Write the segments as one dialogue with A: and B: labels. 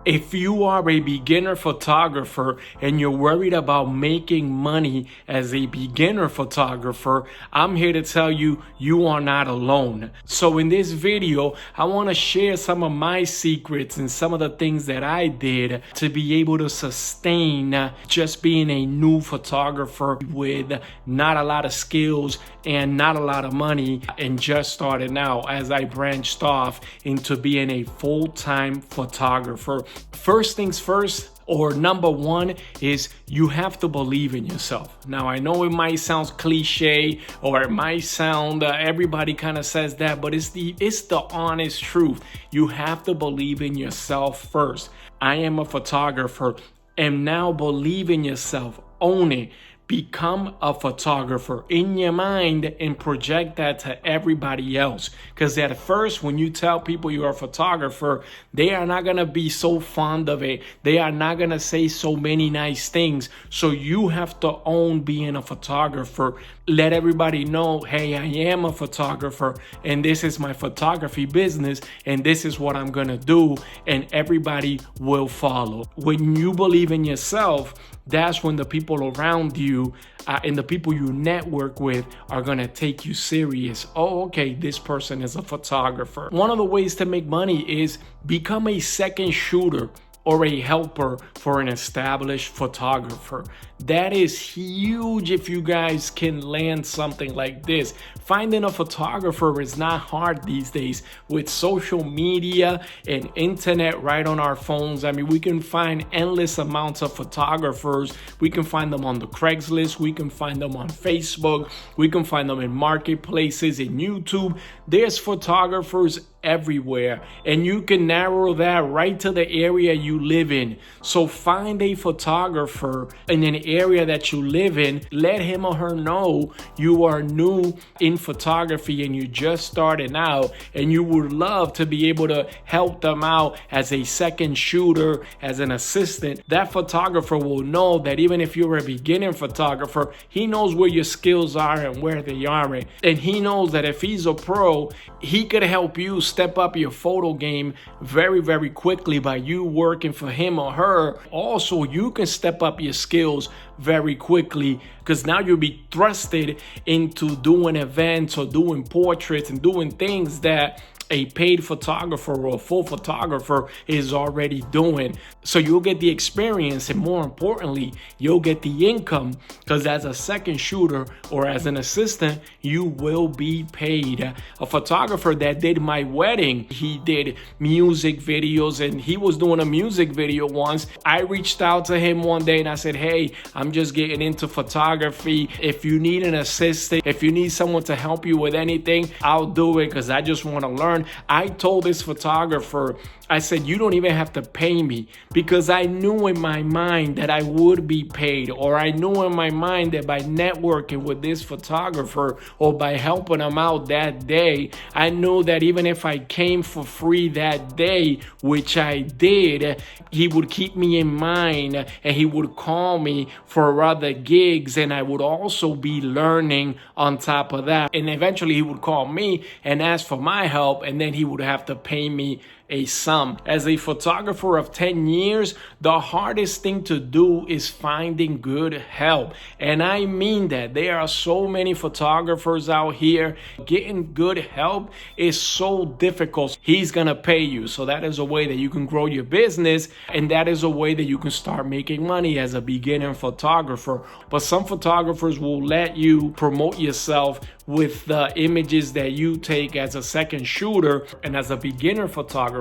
A: If you are a beginner photographer and you're worried about making money as a beginner photographer, I'm here to tell you, you are not alone. So in this video, I want to share some of my secrets and some of the things that I did to be able to sustain just being a new photographer with not a lot of skills and not a lot of money and just starting out as I branched off into being a full-time photographer. First things first, or number one, is you have to believe in yourself. Now, I know it might sound cliche, or it might sound, everybody kind of says that, but it's the honest truth. You have to believe in yourself first. I am a photographer, and now believe in yourself, own it. Become a photographer in your mind and project that to everybody else. Because at first, when you tell people you're a photographer, they are not going to be so fond of it. They are not going to say so many nice things. So you have to own being a photographer. Let everybody know, hey, I am a photographer and this is my photography business and this is what I'm going to do. And everybody will follow. When you believe in yourself, that's when the people around you and the people you network with are going to take you serious. Oh, okay, this person is a photographer. One of the ways to make money is become a second shooter or a helper for an established photographer. That is huge if you guys can land something like this. Finding a photographer is not hard these days with social media and internet right on our phones. I mean, we can find endless amounts of photographers. We can find them on the Craigslist. We can find them on Facebook. We can find them in marketplaces, in YouTube. There's photographers everywhere, and you can narrow that right to the area you live in. So find a photographer in an area that you live in. Let him or her know you are new in photography and you just starting out, and you would love to be able to help them out as a second shooter, as an assistant. That photographer will know that even if you're a beginner photographer, he knows where your skills are and where they aren't. And he knows that if he's a pro, he could help you step up your photo game very, very quickly by you working for him or her. Also, you can step up your skills very quickly because now you'll be thrusted into doing events or doing portraits and doing things that a paid photographer or a full photographer is already doing. So you'll get the experience, and more importantly, you'll get the income, because as a second shooter or as an assistant, you will be paid. A photographer that did my wedding, he did music videos, and he was doing a music video once. I reached out to him one day and I said, hey, I'm just getting into photography. If you need an assistant, if you need someone to help you with anything, I'll do it because I just want to learn. I told this photographer, I said, you don't even have to pay me, because I knew in my mind that I would be paid, or I knew in my mind that by networking with this photographer or by helping him out that day, I knew that even if I came for free that day, which I did, he would keep me in mind and he would call me for other gigs, and I would also be learning on top of that. And eventually he would call me and ask for my help, and then he would have to pay me a sum. As a photographer of 10 years, the hardest thing to do is finding good help. And I mean that. There are so many photographers out here. Getting good help is so difficult. He's gonna pay you. So that is a way that you can grow your business, and that is a way that you can start making money as a beginner photographer. But some photographers will let you promote yourself with the images that you take as a second shooter, and as a beginner photographer,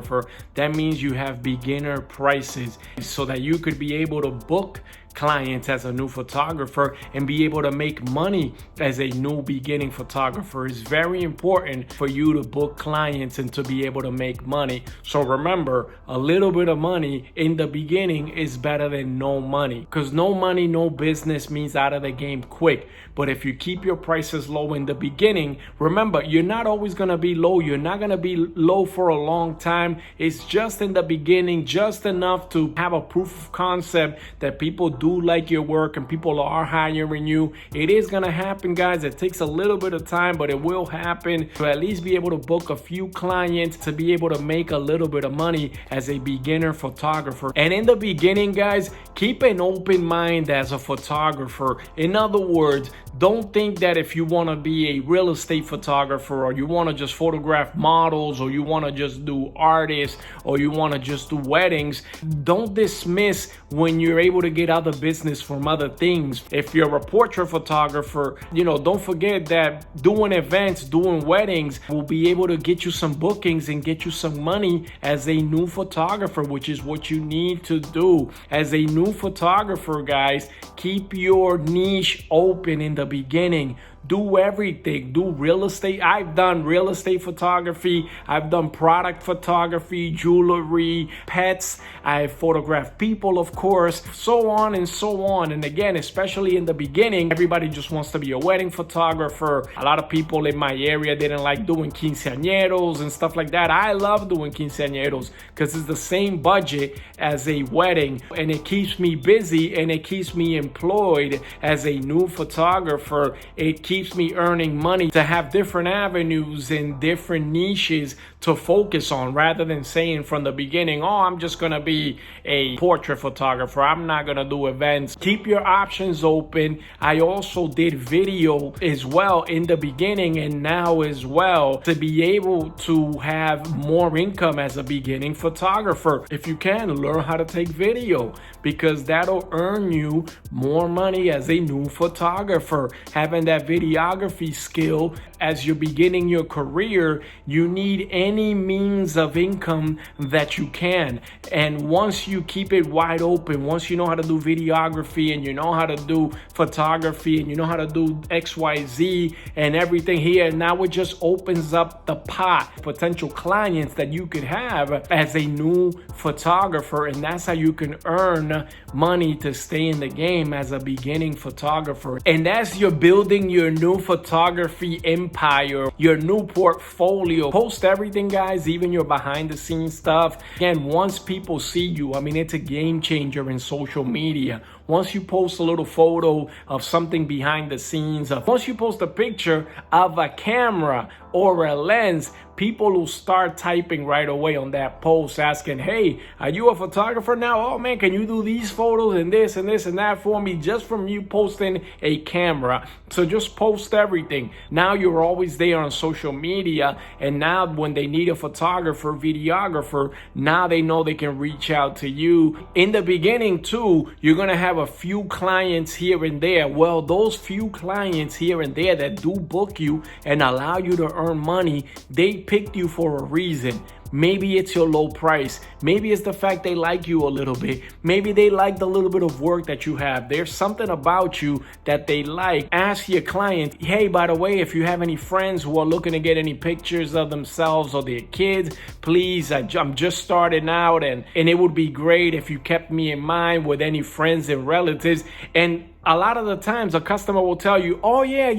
A: that means you have beginner prices so that you could be able to book clients as a new photographer and be able to make money as a new beginning photographer. It's very important for you to book clients and to be able to make money. So remember, a little bit of money in the beginning is better than no money, because no money, no business means out of the game quick. But if you keep your prices low in the beginning, remember, you're not always going to be low. You're not going to be low for a long time. It's just in the beginning, just enough to have a proof of concept that people do do like your work and people are hiring you. It is gonna happen, guys. It takes a little bit of time, but it will happen, to at least be able to book a few clients, to be able to make a little bit of money as a beginner photographer. And in the beginning, guys, keep an open mind as a photographer. In other words, don't think that if you want to be a real estate photographer, or you want to just photograph models, or you want to just do artists, or you want to just do weddings, don't dismiss when you're able to get other business from other things. If you're a portrait photographer, don't forget that doing events, doing weddings will be able to get you some bookings and get you some money as a new photographer, which is what you need to do. As a new photographer, guys, keep your niche open in the beginning. Do everything. Do real estate. I've done real estate photography. I've done product photography, jewelry, pets. I've photographed people, of course, so on and so on. And again, especially in the beginning, everybody just wants to be a wedding photographer. A lot of people in my area didn't like doing quinceañeros and stuff like that. I love doing quinceañeros because it's the same budget as a wedding, and it keeps me busy and it keeps me employed as a new photographer. It keeps me earning money to have different avenues and different niches to focus on, rather than saying from the beginning, oh, I'm just gonna be a portrait photographer, I'm not gonna do events. Keep your options open. I also did video as well in the beginning and now as well, to be able to have more income as a beginning photographer. If you can, learn how to take video, because that'll earn you more money as a new photographer. Having that videography skill as you're beginning your career, you need any means of income that you can. And once you keep it wide open, once you know how to do videography and you know how to do photography and you know how to do XYZ and everything here, now it just opens up the pot, potential clients that you could have as a new photographer. And that's how you can earn money to stay in the game as a beginning photographer. And as you're building your new photography empire, your new portfolio, post everything, guys, even your behind the scenes stuff. Again, once people see you, I mean, it's a game changer in social media. Once you post a little photo of something behind the scenes, once you post a picture of a camera or a lens, people will start typing right away on that post asking, hey, are you a photographer now? Oh man, can you do these photos and this and this and that for me, just from you posting a camera? So just post everything. Now you're always there on social media, and now when they need a photographer, videographer, now they know they can reach out to you. In the beginning too, you're gonna have a few clients here and there. Well, those few clients here and there that do book you and allow you to earn money, they picked you for a reason. Maybe it's your low price. Maybe it's the fact they like you a little bit. Maybe they like the little bit of work that you have. There's something about you that they like. Ask your client, hey, by the way, if you have any friends who are looking to get any pictures of themselves or their kids, please, I'm just starting out, and it would be great if you kept me in mind with any friends and relatives. And a lot of the times a customer will tell you, oh yeah,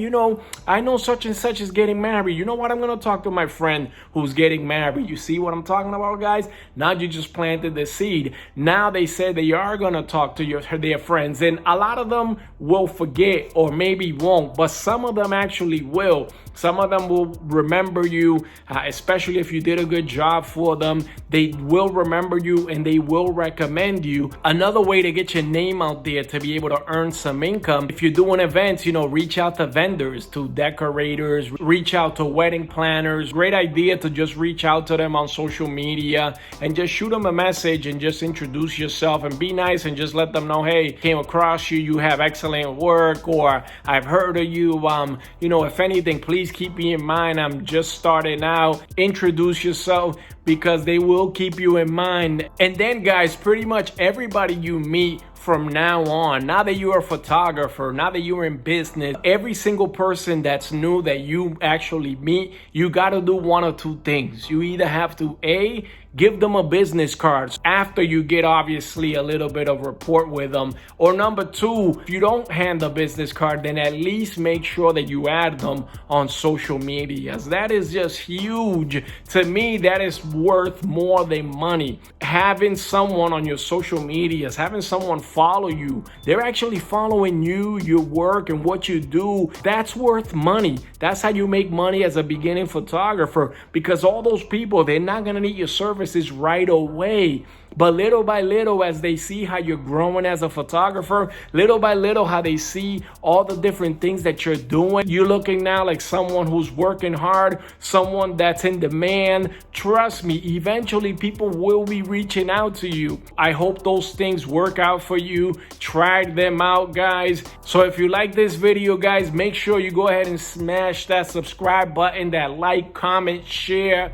A: I know such and such is getting married. You know what? I'm going to talk to my friend who's getting married. You see what I'm talking about, guys? Now you just planted the seed. Now they said they are going to talk to their friends, and a lot of them will forget or maybe won't, but some of them actually will. Some of them will remember you, especially if you did a good job for them. They will remember you and they will recommend you. Another way to get your name out there to be able to earn some income, if you're doing events, reach out to vendors, to decorators, reach out to wedding planners. Great idea to just reach out to them on social media and just shoot them a message and just introduce yourself and be nice and just let them know, hey, came across you, you have excellent work, or I've heard of you. If anything, please keep me in mind. I'm just starting out. Introduce yourself, because they will keep you in mind. And then, guys, pretty much everybody you meet from now on, now that you're a photographer, now that you're in business, every single person that's new that you actually meet, you got to do one or two things. You either have to give them a business card after you get obviously a little bit of rapport with them, or number two, if you don't hand the business card, then at least make sure that you add them on social media. That is just huge. To me, that is worth more than money. Having someone on your social medias, having someone follow you, they're actually following you, your work, and what you do. That's worth money. That's how you make money as a beginning photographer, because all those people, they're not going to need your services right away. But little by little, as they see how you're growing as a photographer, little by little, how they see all the different things that you're doing, you're looking now like someone who's working hard, someone that's in demand. Trust me, eventually people will be reaching out to you. I hope those things work out for you. Try them out, guys. So if you like this video, guys, make sure you go ahead and smash that subscribe button, that like, comment, share.